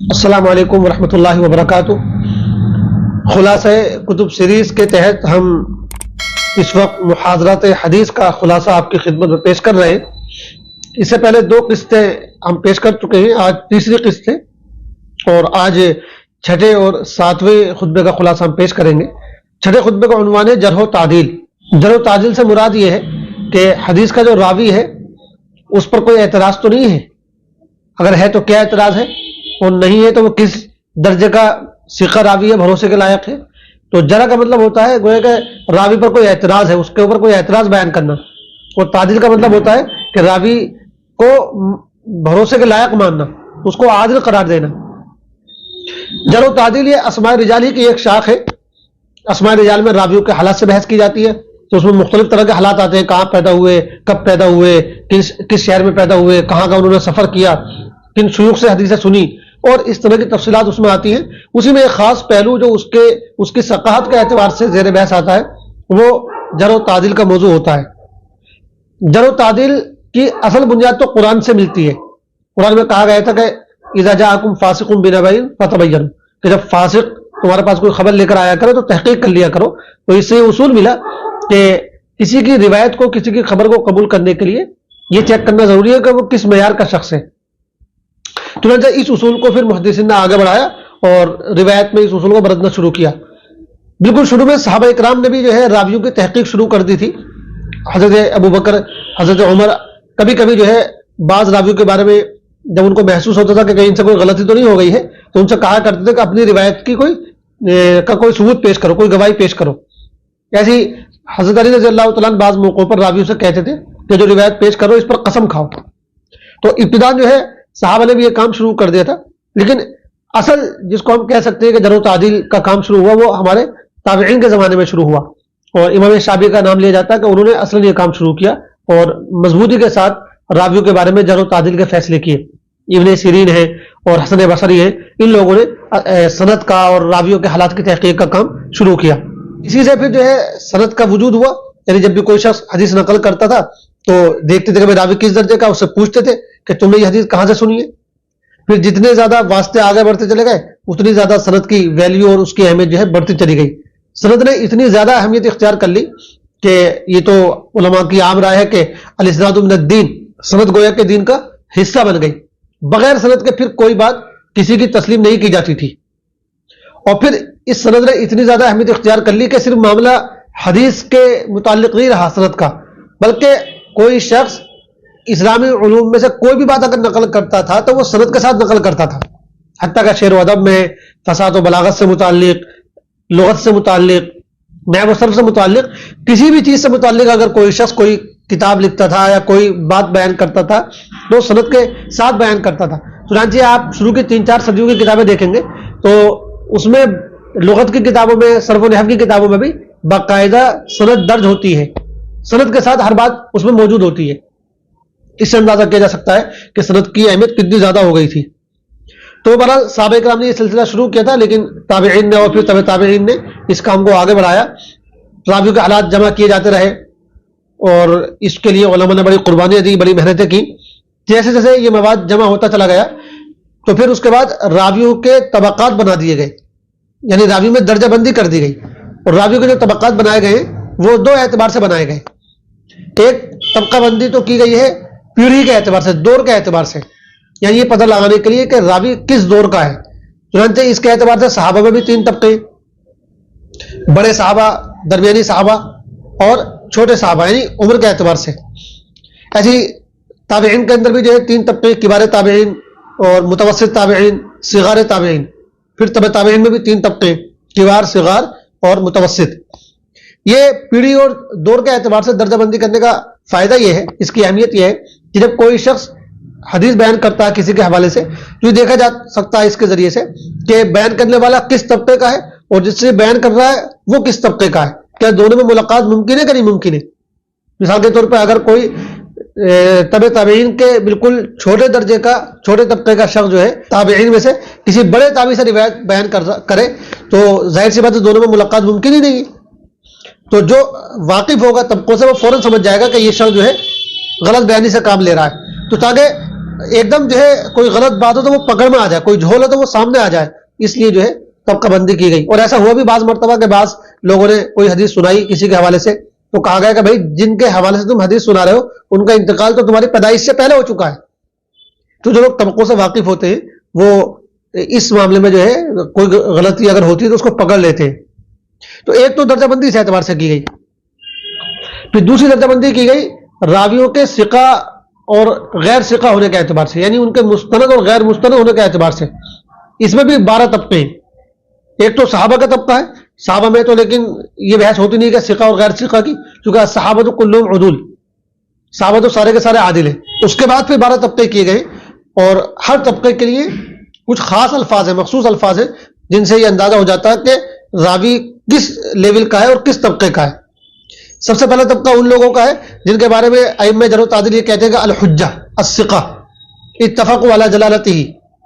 السلام علیکم ورحمۃ اللہ وبرکاتہ۔ خلاصہ کتب سیریز کے تحت ہم اس وقت محاضرات حدیث کا خلاصہ آپ کی خدمت میں پیش کر رہے ہیں۔ اس سے پہلے 2 قسطیں ہم پیش کر چکے ہیں، آج تیسری قسط ہے اور آج 6 اور 7ویں خطبے کا خلاصہ ہم پیش کریں گے۔ 6 خطبے کا عنوان ہے جرح و تعدیل۔ جرح و تعدیل سے مراد یہ ہے کہ حدیث کا جو راوی ہے اس پر کوئی اعتراض تو نہیں ہے، اگر ہے تو کیا اعتراض ہے، اور نہیں ہے تو وہ کس درجے کا ثقہ راوی ہے، بھروسے کے لائق ہے۔ تو جرح کا مطلب ہوتا ہے گویا کہ راوی پر کوئی اعتراض ہے، اس کے اوپر کوئی اعتراض بیان کرنا، اور تعدیل کا مطلب ہوتا ہے کہ راوی کو بھروسے کے لائق ماننا، اس کو عادل قرار دینا۔ جرح و تعدیل یہ اسماء رجال ہی کی ایک شاخ ہے۔ اسماء رجال میں راویوں کے حالات سے بحث کی جاتی ہے، تو اس میں مختلف طرح کے حالات آتے ہیں، کہاں پیدا ہوئے، کب پیدا ہوئے، کس شہر میں پیدا ہوئے، کہاں کا انہوں نے سفر کیا، کن شیوخ سے حدیثیں سنی، اور اس طرح کی تفصیلات اس میں آتی ہیں۔ اسی میں ایک خاص پہلو جو اس کی ثقافت کے اعتبار سے زیر بحث آتا ہے، وہ جرح و تعدیل کا موضوع ہوتا ہے۔ جرح و تعدیل کی اصل بنیاد تو قرآن سے ملتی ہے۔ قرآن میں کہا گیا تھا کہ اذا جاءکم فاسق بنبأ فتبینوا، کہ جب فاسق تمہارے پاس کوئی خبر لے کر آیا کرو تو تحقیق کر لیا کرو۔ تو اس سے یہ اصول ملا کہ کسی کی روایت کو، کسی کی خبر کو قبول کرنے کے لیے یہ چیک کرنا ضروری ہے کہ وہ کس معیار کا شخص ہے۔ چنانچہ اس اصول کو پھر محدثین نے آگے بڑھایا اور روایت میں اس اصول کو برتنا شروع کیا۔ بالکل شروع میں صحابہ اکرام نے بھی جو ہے راویوں کی تحقیق شروع کر دی تھی۔ حضرت ابو بکر، حضرت عمر کبھی کبھی جو ہے بعض راویوں کے بارے میں جب ان کو محسوس ہوتا تھا کہ کہیں ان سے کوئی غلطی تو نہیں ہو گئی ہے، تو ان سے کہا کرتے تھے کہ اپنی روایت کی کوئی ثبوت پیش کرو، کوئی گواہی پیش کرو۔ ایسی حضرت علی رضی اللہ تعالیٰ بعض موقعوں پر راویوں سے کہتے تھے کہ جو روایت پیش کرو اس پر قسم کھاؤ۔ تو ابتدا جو ہے صحابہ نے بھی یہ کام شروع کر دیا تھا، لیکن اصل جس کو ہم کہہ سکتے ہیں کہ جرح و تعدیل کا کام شروع ہوا وہ ہمارے تابعین کے زمانے میں شروع ہوا، اور امام شافعی کا نام لیا جاتا ہے کہ انہوں نے اصلا یہ کام شروع کیا اور مضبوطی کے ساتھ راویوں کے بارے میں جرح و تعدیل کے فیصلے کیے۔ ابن سیرین ہیں اور حسن بصری ہیں، ان لوگوں نے سند کا اور راویوں کے حالات کی تحقیق کا کام شروع کیا۔ اسی سے پھر جو ہے سند کا وجود ہوا، یعنی جب بھی کوئی شخص حدیث نقل کرتا تھا تو دیکھتے تھے کہ راوی کس درجے کا، اس سے پوچھتے تھے کہ تم نے یہ حدیث کہاں سے سنی ہے۔ پھر جتنے زیادہ واسطے آگے بڑھتے چلے گئے اتنی زیادہ سند کی ویلیو اور اس کی اہمیت جو ہے بڑھتی چلی گئی۔ سند نے اتنی زیادہ اہمیت اختیار کر لی کہ یہ تو علماء کی عام رائے ہے کہ الاسناد من الدین، سند گویا کے دین کا حصہ بن گئی۔ بغیر سند کے پھر کوئی بات کسی کی تسلیم نہیں کی جاتی تھی۔ اور پھر اس سند نے اتنی زیادہ اہمیت اختیار کر لی کہ صرف معاملہ حدیث کے متعلق نہیں رہا سند کا، بلکہ کوئی شخص اسلامی علوم میں سے کوئی بھی بات اگر نقل کرتا تھا تو وہ سند کے ساتھ نقل کرتا تھا، حتیٰ کہ شعر و ادب میں فصاحت و بلاغت سے متعلق، لغت سے متعلق، نحو و صرف سے متعلق، کسی بھی چیز سے متعلق اگر کوئی شخص کوئی کتاب لکھتا تھا یا کوئی بات بیان کرتا تھا تو سند کے ساتھ بیان کرتا تھا۔ چنانچہ آپ شروع کی 3-4 صدیوں کی کتابیں دیکھیں گے تو اس میں لغت کی کتابوں میں، صرف و نحو کی کتابوں میں بھی باقاعدہ سند درج ہوتی ہے، سند کے ساتھ ہر بات اس میں موجود ہوتی ہے۔ اس سے اندازہ کیا جا سکتا ہے کہ سند کی اہمیت کتنی زیادہ ہو گئی تھی۔ تو بہرحال صحابہ کرام نے یہ سلسلہ شروع کیا تھا، لیکن تابعین نے اور پھر تبع تابعین نے اس کام کو آگے بڑھایا، راویوں کے حالات جمع کیے جاتے رہے، اور اس کے لیے علماء نے بڑی قربانیاں دی، بڑی محنتیں کی۔ جیسے جیسے یہ مواد جمع ہوتا چلا گیا تو پھر اس کے بعد راویوں کے طبقات بنا دیے گئے، یعنی راویوں میں درجہ بندی کر دی گئی، اور راویوں کے جو طبقات بنائے گئے وہ 2 اعتبار سے بنائے گئے۔ ایک طبقہ بندی تو کی گئی ہے پیڑھی کے اعتبار سے، دور کے اعتبار سے، یعنی یہ پتہ لگانے کے لیے کہ راوی کس دور کا ہے۔ چنانچہ اس کے اعتبار سے صحابہ میں بھی 3 طبقے، بڑے صحابہ، درمیانی صحابہ اور چھوٹے صحابہ، یعنی عمر کے اعتبار سے۔ ایسی تابعین کے اندر بھی جو ہے 3 طبقے، کبار تابعین اور متوسط تابعین، صغار تابعین۔ پھر تبع تابعین میں بھی 3 طبقے، کبار، صغار اور متوسط۔ یہ پیڑھی اور دور کے اعتبار سے درجہ بندی کرنے کا فائدہ یہ ہے، اس کی اہمیت یہ ہے کہ جب کوئی شخص حدیث بیان کرتا ہے کسی کے حوالے سے تو یہ دیکھا جا سکتا ہے اس کے ذریعے سے کہ بیان کرنے والا کس طبقے کا ہے اور جس سے بیان کر رہا ہے وہ کس طبقے کا ہے، کیا دونوں میں ملاقات ممکن ہے کہ نہیں ممکن ہے۔ مثال کے طور پہ اگر کوئی تبع تابعین کے بالکل چھوٹے درجے کا، چھوٹے طبقے کا شخص جو ہے تابعین میں سے کسی بڑے تابعی سے روایت بیان کرے تو ظاہر سی بات ہے دونوں میں ملاقات ممکن ہی نہیں ہے۔ تو جو واقف ہوگا طبقوں سے وہ فوراً سمجھ جائے گا کہ یہ شخص جو ہے غلط بیانی سے کام لے رہا ہے۔ تو تاکہ ایک دم جو ہے کوئی غلط بات ہو تو وہ پکڑ میں آ جائے, کوئی جھول ہو تو وہ سامنے آ جائے, اس لیے جو ہے طبقہ بندی کی گئی. اور ایسا ہوا بھی بعض مرتبہ کہ بعض لوگوں نے کوئی حدیث سنائی کسی کے حوالے سے, تو کہا گیا کہ بھائی جن کے حوالے سے تم حدیث سنا رہے ہو ان کا انتقال تو تمہاری پیدائش سے پہلے ہو چکا ہے. تو جو لوگ طبقوں سے واقف ہوتے ہیں وہ اس معاملے میں جو ہے کوئی غلطی اگر ہوتی ہے تو اس کو پکڑ لیتے ہیں. تو ایک تو درجہ بندی اس اعتبار سے کی گئی. پھر دوسری درجہ بندی کی گئی راویوں کے ثقہ اور غیر ثقہ ہونے کے اعتبار سے, یعنی ان کے مستند اور غیر مستند ہونے کے اعتبار سے. اس میں بھی 12 طبقے ہیں. ایک تو صحابہ کا طبقہ ہے, صحابہ میں تو لیکن یہ بحث ہوتی نہیں کہ ثقہ اور غیر ثقہ کی, کیونکہ صحابہ تو کلہم عدول, صحابہ تو سارے کے سارے عادل ہیں. اس کے بعد پھر 12 طبقے کیے گئے, اور ہر طبقے کے لیے کچھ خاص الفاظ ہیں, مخصوص الفاظ ہیں, جن سے یہ اندازہ ہو جاتا ہے کہ راوی کس لیول کا ہے اور کس طبقے کا ہے. سب سے پہلا طبقہ ان لوگوں کا ہے جن کے بارے میں ائمہ جرح و تعدیل یہ کہتے ہیں کہ الحجہ الثقہ اتفقوا علی جلالتہ,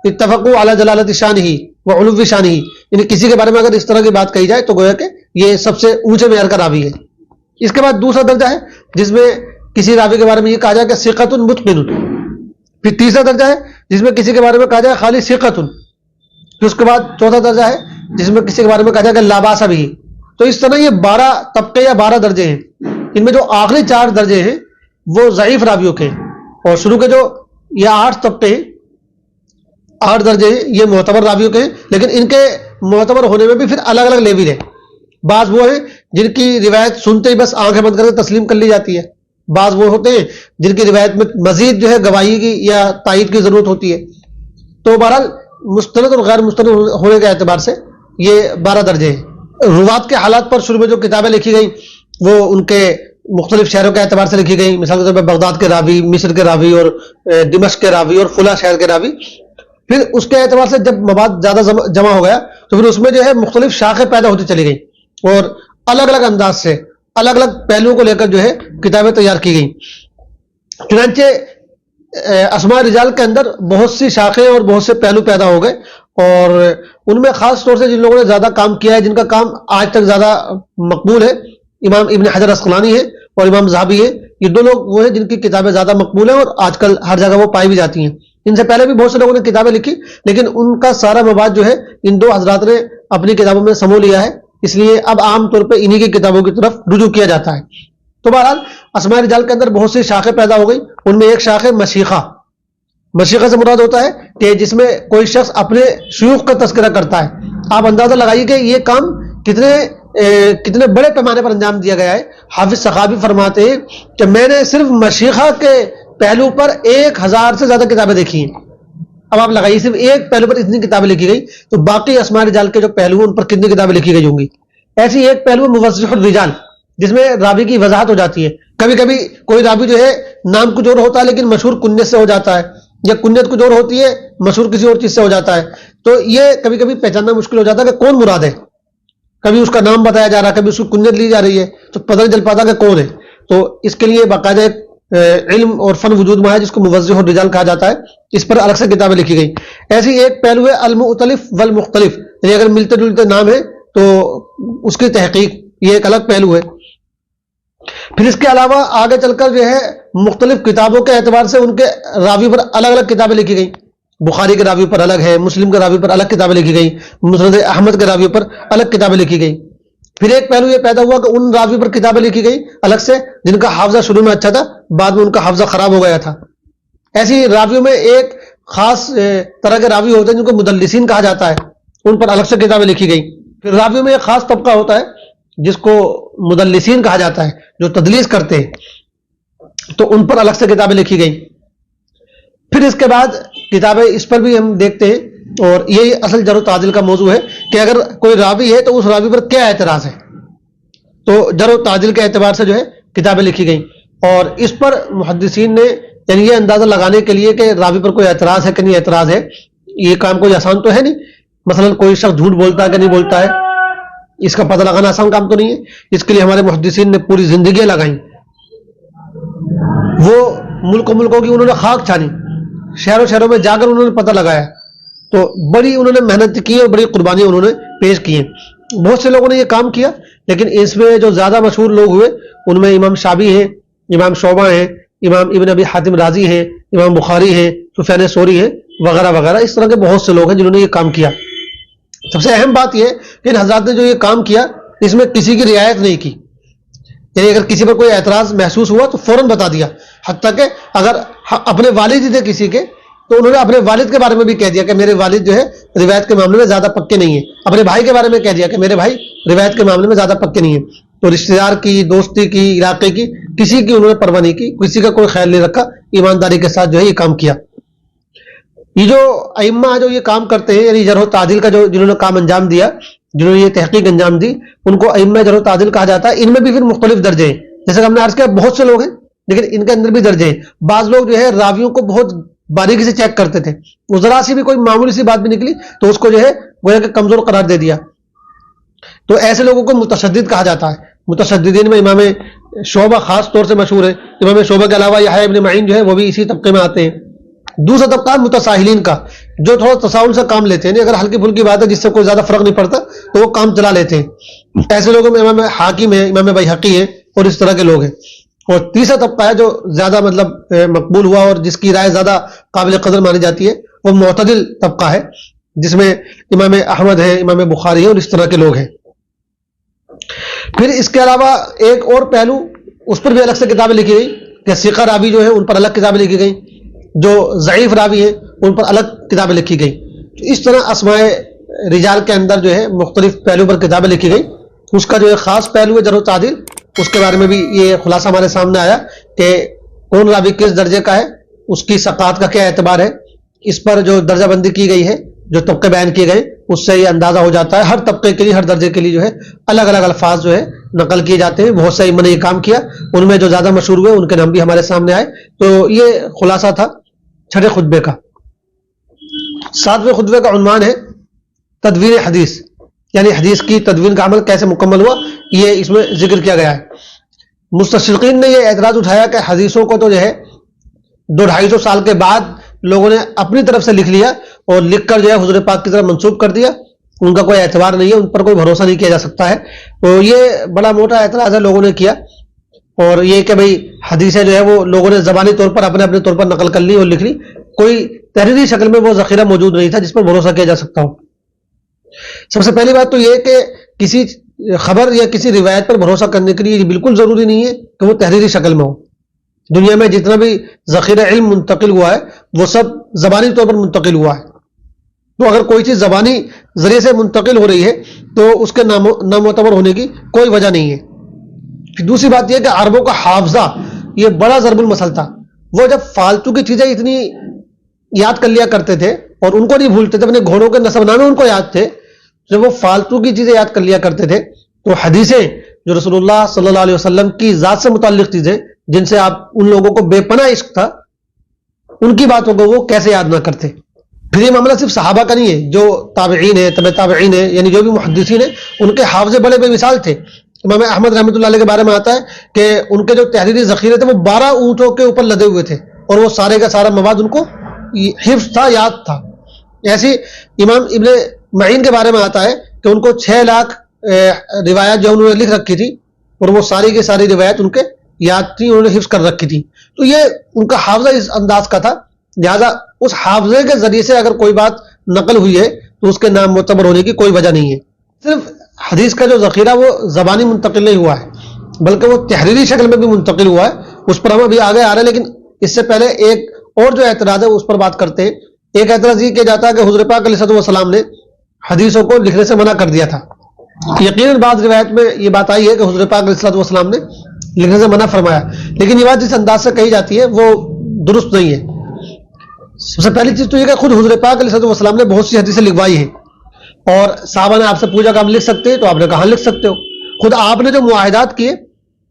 اتفقوا علی جلالت شانہ وعلو شانہ, یعنی کسی کے بارے میں اگر اس طرح کی بات کہی جائے تو گویا کہ یہ سب سے اونچے معیار کا راوی ہے. اس کے بعد دوسرا درجہ ہے جس میں کسی راوی کے بارے میں یہ کہا جائے کہ ثقۃ متقن. پھر تیسرا درجہ ہے جس میں کسی کے بارے میں کہا جائے خالی ثقۃ. پھر اس کے بعد چوتھا درجہ ہے جس میں کسی کے بارے میں کہا جائے کہ لا باس بھی. تو اس طرح یہ 12 طبقے یا 12 درجے ہیں. ان میں جو آخری 4 درجے ہیں وہ ضعیف راویوں کے ہیں, اور شروع کے جو یہ 8 طبقے ہیں 8 درجے ہیں یہ معتبر راویوں کے ہیں. لیکن ان کے معتبر ہونے میں بھی پھر الگ الگ لیول ہے. بعض وہ ہیں جن کی روایت سنتے ہی بس آنکھیں بند کر کے تسلیم کر لی جاتی ہے, بعض وہ ہوتے ہیں جن کی روایت میں مزید جو ہے گواہی کی یا تائید کی ضرورت ہوتی ہے. تو بہرحال مستند اور غیر مستند ہونے کے اعتبار سے یہ 12 درجے ہیں. روات کے حالات پر شروع میں جو کتابیں لکھی گئیں وہ ان کے مختلف شہروں کے اعتبار سے لکھی گئیں. مثال کے طور پر بغداد کے راوی, مصر کے راوی, اور دمشق کے راوی, اور فلاں شہر کے راوی. پھر اس کے اعتبار سے جب مواد زیادہ جمع ہو گیا تو پھر اس میں جو ہے مختلف شاخیں پیدا ہوتی چلی گئیں, اور الگ الگ انداز سے الگ الگ پہلوؤں کو لے کر جو ہے کتابیں تیار کی گئیں. چنانچہ اسماء رجال کے اندر بہت سی شاخیں اور بہت سے پہلو پیدا ہو گئے, اور ان میں خاص طور سے جن لوگوں نے زیادہ کام کیا ہے, جن کا کام آج تک زیادہ مقبول ہے, امام ابن حجر عسقلانی ہے اور امام ذہبی ہے. یہ دو لوگ وہ ہیں جن کی کتابیں زیادہ مقبول ہیں اور آج کل ہر جگہ وہ پائی بھی جاتی ہیں. ان سے پہلے بھی بہت سے لوگوں نے کتابیں لکھی, لیکن ان کا سارا مواد جو ہے ان دو حضرات نے اپنی کتابوں میں سمو لیا ہے, اس لیے اب عام طور پہ انہی کی کتابوں کی طرف رجوع کیا جاتا ہے. تو بہرحال اسماء رجال کے اندر بہت سی شاخیں پیدا ہو گئی. ان میں ایک شاخ ہے مشیخہ. مشیخہ سے مراد ہوتا ہے کہ جس میں کوئی شخص اپنے شیوخ کا تذکرہ کرتا ہے. آپ اندازہ لگائیے کہ یہ کام کتنے بڑے پیمانے پر انجام دیا گیا ہے. حافظ سخاوی فرماتے ہیں کہ میں نے صرف مشیخہ کے پہلو پر 1000 سے زیادہ کتابیں دیکھی ہیں. اب آپ لگائیے صرف ایک پہلو پر اتنی کتابیں لکھی گئی تو باقی اسماء رجال کے جو پہلو ہیں ان پر کتنی کتابیں لکھی گئی ہوں گی. ایسی ایک پہلو موضح الرجال جس میں راوی کی وضاحت ہو جاتی ہے. کبھی کبھی کوئی راوی جو ہے نام کچھ اور ہوتا ہے لیکن مشہور کنیت سے ہو جاتا ہے, یا کنیت کچھ اور ہوتی ہے مشہور کسی اور چیز سے ہو جاتا ہے. تو یہ کبھی کبھی پہچاننا مشکل ہو جاتا ہے کہ کون مراد ہے. کبھی اس کا نام بتایا جا رہا ہے, کبھی اس کی کنیت لی جا رہی ہے, تو پتہ نہیں چل پاتا کہ کون ہے. تو اس کے لیے باقاعدہ ایک علم اور فن وجود میں ہے جس کو موضح الرجال کہا جاتا ہے. اس پر الگ سے کتابیں لکھی گئی. ایسی ایک پہلو ہے المختلف والمختلف, یعنی اگر ملتے جلتے نام ہے تو اس کی تحقیق, یہ ایک الگ پہلو ہے. پھر اس کے علاوہ آگے چل کر جو ہے مختلف کتابوں کے اعتبار سے ان کے راوی پر الگ الگ کتابیں لکھی گئیں. بخاری کے راوی پر الگ ہے, مسلم کے راوی پر الگ کتابیں لکھی گئیں, مسند احمد کے راوی پر الگ کتابیں لکھی گئیں. پھر ایک پہلو یہ پیدا ہوا کہ ان راوی پر کتابیں لکھی گئی الگ سے جن کا حافظہ شروع میں اچھا تھا, بعد میں ان کا حافظہ خراب ہو گیا تھا. ایسی راویوں میں ایک خاص طرح کے راوی ہوتے ہیں جن کو مدلسین کہا جاتا ہے, ان پر الگ سے کتابیں لکھی گئی. پھر راویوں میں ایک خاص طبقہ ہوتا ہے جس کو مدلسین کہا جاتا ہے, جو تدلیس کرتے ہیں, تو ان پر الگ سے کتابیں لکھی گئی. پھر اس کے بعد کتابیں اس پر بھی ہم دیکھتے ہیں, اور یہی اصل جرح و تعدیل کا موضوع ہے کہ اگر کوئی راوی ہے تو اس راوی پر کیا اعتراض ہے. تو جرح و تعدیل کے اعتبار سے جو ہے کتابیں لکھی گئیں, اور اس پر محدثین نے یعنی یہ اندازہ لگانے کے لیے کہ راوی پر کوئی اعتراض ہے کہ نہیں اعتراض ہے, یہ کام کوئی آسان تو ہے نہیں. مثلا کوئی شخص جھوٹ بولتا ہے کہ نہیں بولتا ہے, اس کا پتہ لگانا آسان کام تو نہیں ہے. اس کے لیے ہمارے محدثین نے پوری زندگیاں لگائیں, وہ ملکوں کی انہوں نے خاک چھانی, شہروں میں جا کر انہوں نے پتہ لگایا. تو بڑی انہوں نے محنت کی اور بڑی قربانیاں انہوں نے پیش کی ہیں. بہت سے لوگوں نے یہ کام کیا, لیکن اس میں جو زیادہ مشہور لوگ ہوئے ان میں امام شافعی ہیں, امام شعبہ ہیں, امام ابن ابی حاتم رازی ہیں، امام بخاری ہیں، سفیان ثوری ہیں، وغیرہ وغیرہ. اس طرح کے بہت سے لوگ ہیں جنہوں نے یہ کام کیا. سب سے اہم بات یہ کہ ان حضرات نے جو یہ کام کیا اس میں کسی کی رعایت نہیں کی. یعنی اگر کسی پر کوئی اعتراض محسوس ہوا تو فوراً بتا دیا. حتیٰ کہ اگر اپنے والد ہی تھے کسی کے تو انہوں نے اپنے والد کے بارے میں بھی کہہ دیا کہ میرے والد جو ہے روایت کے معاملے میں زیادہ پکے نہیں ہیں. اپنے بھائی کے بارے میں کہہ دیا کہ میرے بھائی روایت کے معاملے میں زیادہ پکے نہیں ہیں. تو رشتہ دار کی، دوستی کی، علاقے کی، کسی کی انہوں نے پرواہ نہیں کی، کسی کا کوئی خیال نہیں رکھا. ایمانداری کے ساتھ جو ہے یہ کام کیا. یہ جو ائمہ جو یہ کام کرتے ہیں، یعنی جرح و تعدیل کا جو جنہوں نے کام انجام دیا، جنہوں نے یہ تحقیق انجام دی، ان کو ائمہ جرح و تعدیل کہا جاتا ہے. ان میں بھی پھر مختلف درجے ہیں. جیسے کہ ہم نے عرض کیا بہت سے لوگ ہیں لیکن ان کے اندر بھی درجے ہیں. بعض لوگ جو ہے راویوں کو بہت باریکی سے چیک کرتے تھے، وہ ذرا سی بھی کوئی معمولی سی بات بھی نکلی تو اس کو جو ہے گویا کہ کمزور قرار دے دیا. تو ایسے لوگوں کو متشدد کہا جاتا ہے. متشددین میں امام شعبہ خاص طور سے مشہور ہے. امام شعبہ کے علاوہ یحییٰ ابن معین جو ہے وہ بھی اسی طبقے میں آتے ہیں. دوسرا طبقہ متساہلین کا، جو تھوڑا تساہل سے کام لیتے ہیں، اگر ہلکی پھلکی بات ہے جس سے کوئی زیادہ فرق نہیں پڑتا تو وہ کام چلا لیتے ہیں. ایسے لوگوں میں امام حاکم ہے، امام بیہقی ہے اور اس طرح کے لوگ ہیں. اور تیسرا طبقہ ہے جو زیادہ مقبول ہوا اور جس کی رائے زیادہ قابل قدر مانی جاتی ہے، وہ معتدل طبقہ ہے جس میں امام احمد ہے، امام بخاری ہے اور اس طرح کے لوگ ہیں. پھر اس کے علاوہ ایک اور پہلو، اس پر بھی الگ سے کتابیں لکھی گئی کہ ثقہ راوی جو ہے ان پر الگ کتابیں لکھی گئی، جو ضعیف راوی ہیں ان پر الگ کتابیں لکھی گئی. اس طرح اسماء رجال کے اندر جو ہے مختلف پہلو پر کتابیں لکھی گئی. اس کا جو ایک خاص پہلو ہے جرح و تعدیل، اس کے بارے میں بھی یہ خلاصہ ہمارے سامنے آیا کہ کون راوی کس درجے کا ہے، اس کی ثقات کا کیا اعتبار ہے. اس پر جو درجہ بندی کی گئی ہے، جو طبقے بیان کیے گئے، اس سے یہ اندازہ ہو جاتا ہے. ہر طبقے کے لیے، ہر درجے کے لیے جو ہے الگ الگ الفاظ جو ہے نقل کیے جاتے ہیں. بہت سے ائمہ نے یہ کام کیا، ان میں جو زیادہ مشہور ہوئے ان کے نام بھی ہمارے سامنے آئے. تو یہ خلاصہ تھا چھٹے خطبے کا. ساتویں خطبے کا عنوان ہے تدوین حدیث، یعنی حدیث کی تدوین کا عمل کیسے مکمل ہوا، یہ اس میں ذکر کیا گیا ہے. مستشرقین نے یہ اعتراض اٹھایا کہ حدیثوں کو تو جو ہے 200-250 سال کے بعد لوگوں نے اپنی طرف سے لکھ لیا اور لکھ کر جو ہے حضور پاک کی طرف منسوب کر دیا، ان کا کوئی اعتبار نہیں ہے، ان پر کوئی بھروسہ نہیں کیا جا سکتا ہے. تو یہ بڑا موٹا اعتراض ہے لوگوں نے کیا. اور یہ کہ بھئی حدیثیں جو ہے وہ لوگوں نے زبانی طور پر اپنے اپنے طور پر نقل کر لی اور لکھ لی، کوئی تحریری شکل میں وہ ذخیرہ موجود نہیں تھا جس پر بھروسہ کیا جا سکتا ہو. سب سے پہلی بات تو یہ کہ کسی خبر یا کسی روایت پر بھروسہ کرنے کے لیے یہ بالکل ضروری نہیں ہے کہ وہ تحریری شکل میں ہو. دنیا میں جتنا بھی ذخیرہ علم منتقل ہوا ہے وہ سب زبانی طور پر منتقل ہوا ہے. تو اگر کوئی چیز زبانی ذریعے سے منتقل ہو رہی ہے تو اس کے نامعتبر ہونے کی کوئی وجہ نہیں ہے. پھر دوسری بات یہ کہ عربوں کا حافظہ یہ بڑا ضرب المثل تھا. وہ جب فالتو کی چیزیں اتنی یاد کر لیا کرتے تھے اور ان کو نہیں بھولتے تھے، اپنے گھوڑوں کے نسب نامے ان کو یاد تھے، جب وہ فالتو کی چیزیں یاد کر لیا کرتے تھے تو حدیثیں جو رسول اللہ صلی اللہ علیہ وسلم کی ذات سے متعلق چیزیں جن سے آپ ان لوگوں کو بے پناہ عشق تھا، ان کی باتوں کو وہ کیسے یاد نہ کرتے. پھر یہ معاملہ صرف صحابہ کا نہیں ہے، جو تابعین ہیں، تبع تابعین ہیں، یعنی جو بھی محدثین ہیں، ان کے حافظے بڑے بے مثال تھے. امام احمد رحمۃ اللہ علیہ کے بارے میں آتا ہے کہ ان کے جو تحریری ذخیرے تھے وہ 12 اونٹوں کے اوپر لدے ہوئے تھے اور وہ سارے کا سارا مواد ان کو حفظ تھا، یاد تھا. ایسی امام ابن معین کے بارے میں آتا ہے کہ ان کو 6 لاکھ روایات جو انہوں نے لکھ رکھی تھی اور وہ ساری کی ساری روایت ان کے یاد تھی، انہوں نے حفظ کر رکھی تھی. تو یہ ان کا حافظہ اس انداز کا تھا، لہذا اس حافظے کے ذریعے سے اگر کوئی بات نقل ہوئی ہے تو اس کے نام معتبر ہونے کی کوئی وجہ نہیں ہے. صرف حدیث کا جو ذخیرہ وہ زبانی منتقل نہیں ہوا ہے بلکہ وہ تحریری شکل میں بھی منتقل ہوا ہے. اس پر ہم ابھی آگے آ رہے ہیں، لیکن اس سے پہلے ایک اور جو اعتراض ہے اس پر بات کرتے ہیں. ایک اعتراض یہ کیا جاتا ہے کہ حضور پاک علیہ السلام نے حدیثوں کو لکھنے سے منع کر دیا تھا. یقیناً بعض روایت میں یہ بات آئی ہے کہ حضور پاک علیہ السلام نے لکھنے سے منع فرمایا، لیکن یہ بات جس انداز سے کہی جاتی ہے وہ درست نہیں ہے. سب سے پہلی چیز تو یہ کہ خود حضور پاک علیہ السلام نے بہت سی حدیثیں لکھوائی ہیں اور صحابہ نے آپ سے پوچھا کہ آپ لکھ سکتے ہیں تو آپ نے کہا لکھ سکتے ہو. خود آپ نے جو معاہدات کیے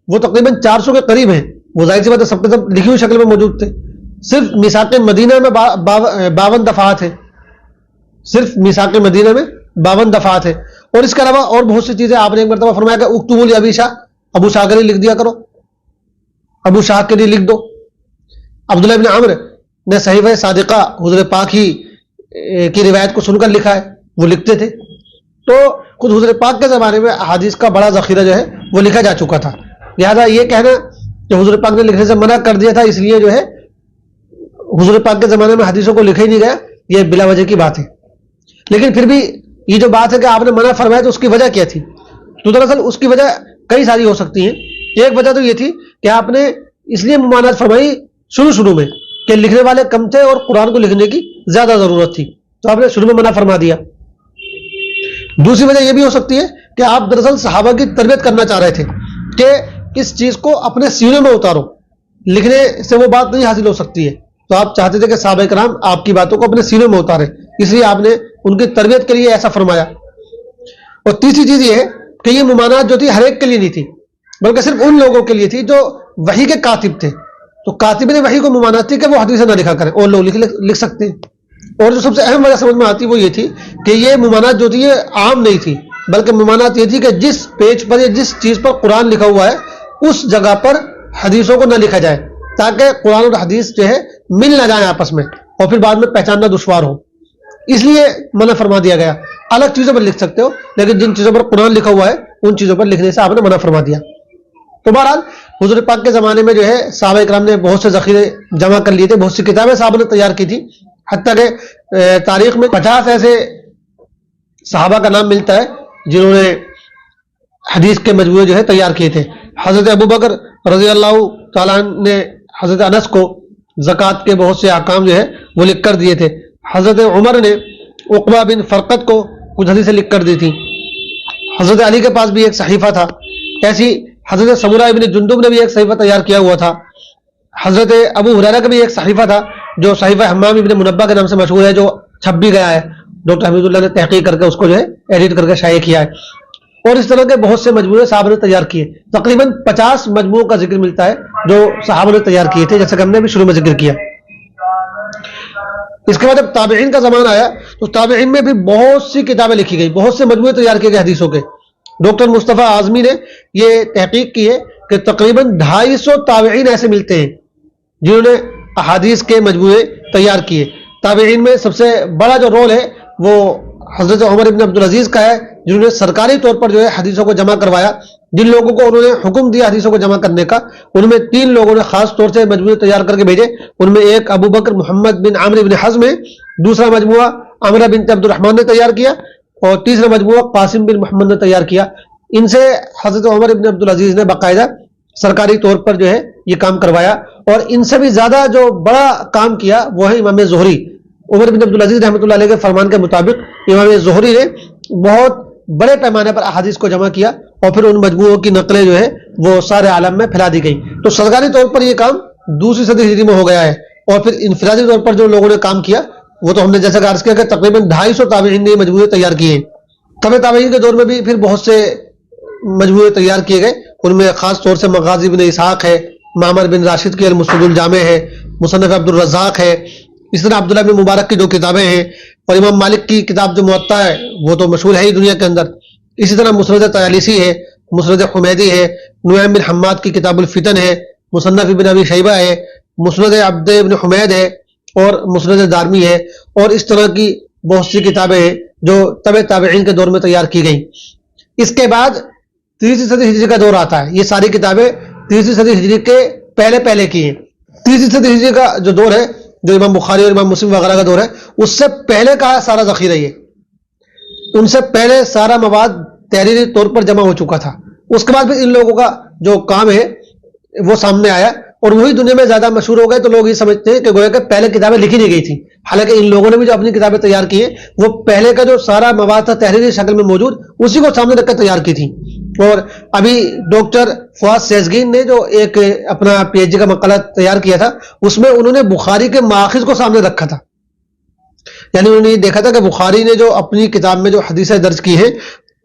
وہ تقریباً 400 کے قریب ہیں، وہ ظاہر سی بات ہے سب کے سب لکھی ہوئی شکل میں موجود تھے. صرف میثاق مدینہ میں 52 دفعات ہیں، صرف میثاق مدینہ میں 52 دفعات ہیں. اور اس کے علاوہ اور بہت سی چیزیں آپ نے ایک مرتبہ فرمایا کہ اکتبوا لابی شاہ، ابو شاہ کے لیے لکھ دیا کرو، ابو شاہ کے لیے لکھ دو. عبداللہ بن عمر نے صحیفہ صادقہ حضور پاک ہی کی روایت کو سن کر لکھا ہے، وہ لکھتے تھے. تو خود حضور پاک کے زمانے میں احادیث کا بڑا ذخیرہ جو ہے وہ لکھا جا چکا تھا. لہذا یہ کہنا کہ حضور پاک نے لکھنے سے منع کر دیا تھا، اس لیے جو ہے حضور پاک کے زمانے میں حدیثوں کو لکھا ہی نہیں گیا، یہ بلا وجہ کی بات ہے. لیکن پھر بھی یہ جو بات ہے کہ آپ نے منع فرمایا تو اس کی وجہ کیا تھی؟ تو دراصل اس کی وجہ کئی ساری ہو سکتی ہیں. ایک وجہ تو یہ تھی کہ آپ نے اس لیے ممانعت فرمائی شروع میں کہ لکھنے والے کم تھے اور قرآن کو لکھنے کی زیادہ ضرورت تھی، تو آپ نے شروع میں منع فرما دیا. دوسری وجہ یہ بھی ہو سکتی ہے کہ آپ دراصل صحابہ کی تربیت کرنا چاہ رہے تھے کہ اس چیز کو اپنے سینے میں اتارو، لکھنے سے وہ بات نہیں حاصل ہو سکتی ہے، تو آپ چاہتے تھے کہ صحابہ کرام آپ کی باتوں کو اپنے سینے میں اتارے، اس لیے آپ نے ان کی تربیت کے لیے ایسا فرمایا. اور تیسری چیز یہ ہے کہ یہ ممانعت جو تھی ہر ایک کے لیے نہیں تھی، بلکہ صرف ان لوگوں کے لیے تھی جو وحی کے کاتب تھے. تو کاتب نے وحی کو ممانعت تھی کہ وہ حدیث نہ لکھا کریں، اور لوگ لکھ سکتے ہیں. اور جو سب سے اہم وجہ سمجھ میں آتی وہ یہ تھی کہ یہ ممانعت جو تھی یہ عام نہیں تھی، بلکہ ممانعت یہ تھی کہ جس پیج پر یا جس چیز پر قرآن لکھا ہوا ہے اس جگہ پر حدیثوں کو نہ لکھا جائے، تاکہ قرآن اور حدیث جو ہے مل نہ جائیں آپس میں اور پھر بعد میں پہچاننا دشوار ہو. اس لیے منع فرما دیا گیا. الگ چیزوں پر لکھ سکتے ہو، لیکن جن چیزوں پر قرآن لکھا ہوا ہے ان چیزوں پر لکھنے سے آپ نے منع فرما دیا. تو بہرحال حضور پاک کے زمانے میں جو ہے صحابہ کرام نے بہت سے ذخیرے جمع کر لیے تھے، بہت سی کتابیں صحابہ نے تیار کی تھی، حتیٰ کہ تاریخ میں 50 ایسے صحابہ کا نام ملتا ہے جنہوں نے حدیث کے مجموعے جو ہے تیار کیے تھے. حضرت ابوبکر رضی اللہ تعالیٰ نے حضرت انس کو زکوٰۃ کے بہت سے احکام جو ہے وہ لکھ کر دیے تھے. حضرت عمر نے عقبہ بن فرقت کو کچھ حدیثیں لکھ کر دی تھی. حضرت علی کے پاس بھی ایک صحیفہ تھا. ایسی حضرت سمرہ ابن جندب نے بھی ایک صحیفہ تیار کیا ہوا تھا. حضرت ابو ہریرہ کا بھی ایک صحیفہ تھا جو صحیفہ حمام ابن منبہ کے نام سے مشہور ہے، جو چھپ بھی گیا ہے. ڈاکٹر حمید اللہ نے تحقیق کر کے اس کو جو ہے ایڈٹ کر کے شائع کیا ہے. اور اس طرح کے بہت سے مجموعے صحابہ نے تیار کیے. تقریباً 50 مجموعوں کا ذکر ملتا ہے جو صحابہ نے تیار کیے تھے، جیسے کہ ہم نے بھی شروع میں ذکر کیا. اس کے بعد جب تابعین کا زمانہ آیا تو تابعین میں بھی بہت سی کتابیں لکھی گئی، بہت سے مجموعے تیار کیے گئے حدیثوں کے. ڈاکٹر مصطفیٰ اعظمی نے یہ تحقیق کی ہے کہ تقریباً 250 تابعین ایسے ملتے ہیں جنہوں نے احادیث کے مجموعے تیار کیے. تابعین میں سب سے بڑا جو رول ہے وہ حضرت عمر بن عبدالعزیز کا ہے، جنہوں نے سرکاری طور پر جو ہے حدیثوں کو جمع کروایا. جن لوگوں کو انہوں نے حکم دیا حدیثوں کو جمع کرنے کا، ان میں 3 لوگوں نے خاص طور سے مجموعے تیار کر کے بھیجے. ان میں ایک ابو بکر محمد بن عامر بن حزم ہے، دوسرا مجموعہ عامرہ بنت عبد الرحمن نے تیار کیا، اور تیسرا مجموعہ قاسم بن محمد نے تیار کیا. ان سے حضرت عمر بن عبدالعزیز نے باقاعدہ سرکاری طور پر جو ہے یہ کام کروایا. اور ان سے بھی زیادہ جو بڑا کام کیا وہ ہے امام زہری. عمر بن عبدالعزیز رحمۃ اللہ علیہ کے فرمان کے مطابق امام زہری نے بہت بڑے پیمانے پر احادیث کو جمع کیا، اور پھر ان مجموعوں کی نقلیں جو ہے وہ سارے عالم میں پھیلا دی گئی. تو سرکاری طور پر یہ کام 2ری صدی ہجری میں ہو گیا ہے، اور پھر انفرادی طور پر جو لوگوں نے کام کیا وہ تو ہم نے جیسا کہ عرض کیا کہ تقریباً 250 تابعین نے مجموعے تیار کیے ہیں. طبع تابعین کے دور میں بھی پھر بہت سے مجموعے تیار کیے گئے. ان میں خاص طور سے مغازی بن اسحاق ہے، معمر بن راشد کی المسند الجامع ہے، مصنف عبد الرزاق ہے. اس طرح عبداللہ بن مبارک کی 2 کتابیں ہیں، اور امام مالک کی کتاب جو موطا ہے وہ تو مشہور ہے ہی دنیا کے اندر. اسی طرح مسند طیالسی ہے، مسند حمیدی ہے، نعیم بن حماد کی کتاب الفتن ہے، مصنف ابن ابی شیبہ ہے، مسند عبد ابن حمید ہے، اور مسند دارمی ہے. اور اس طرح کی بہت سی کتابیں ہیں جو طبع تابعین کے دور میں تیار کی گئیں. اس کے بعد 3ری صدی ہجری کا دور آتا ہے. یہ ساری کتابیں 3ری صدی ہجری کے پہلے کی ہیں. 3ری صدی ہجری کا جو دور ہے، جو امام بخاری اور امام مسلم وغیرہ کا دور ہے، اس سے پہلے کا سارا ذخیرہ یہ، ان سے پہلے سارا مواد تحریری طور پر جمع ہو چکا تھا. اس کے بعد پھر ان لوگوں کا جو کام ہے وہ سامنے آیا، اور وہی دنیا میں زیادہ مشہور ہو گئے. تو لوگ یہ سمجھتے ہیں کہ گویا کہ پہلے کتابیں لکھی نہیں گئی تھیں، حالانکہ ان لوگوں نے بھی جو اپنی کتابیں تیار کی ہیں وہ پہلے کا جو سارا مواد تھا تحریری شکل میں موجود، اسی کو سامنے رکھ کر تیار کی تھی. اور ابھی ڈاکٹر فواز سیزگین نے جو ایک اپنا پی ایچ ڈی کا مقالہ تیار کیا تھا، اس میں انہوں نے بخاری کے ماخذ کو سامنے رکھا تھا. یعنی انہوں نے یہ دیکھا تھا کہ بخاری نے جو اپنی کتاب میں جو حدیثیں درج کی ہیں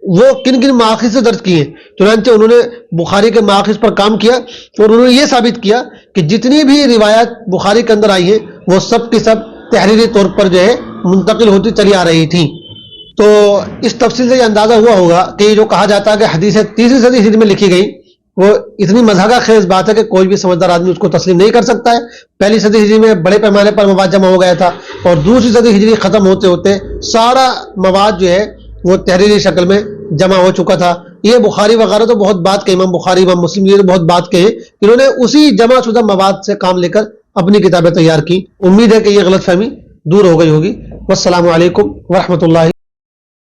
وہ کن کن ماخذ سے درج کی ہیں. چنانچہ انہوں نے بخاری کے ماخذ پر کام کیا، اور انہوں نے یہ ثابت کیا کہ جتنی بھی روایات بخاری کے اندر آئی ہیں وہ سب کی سب تحریری طور پر جو ہے منتقل ہوتی چلی آ رہی تھیں. تو اس تفصیل سے یہ اندازہ ہوا ہوگا کہ یہ جو کہا جاتا ہے کہ حدیثیں 3ری صدی ہجری میں لکھی گئی، وہ اتنی مضحکہ خیز بات ہے کہ کوئی بھی سمجھدار آدمی اس کو تسلیم نہیں کر سکتا ہے. 1 صدی ہجری میں بڑے پیمانے پر مواد جمع ہو گیا تھا، اور 2ری صدی ہجری ختم ہوتے ہوتے سارا مواد جو ہے وہ تحریری شکل میں جمع ہو چکا تھا. یہ بخاری وغیرہ تو بہت بات کے، امام بخاری امام مسلم یہ تو بہت بات کے ہیں، انہوں نے اسی جمع شدہ مواد سے کام لے کر اپنی کتابیں تیار کی. امید ہے کہ یہ غلط فہمی دور ہو گئی ہوگی. والسلام علیکم ورحمۃ اللہ.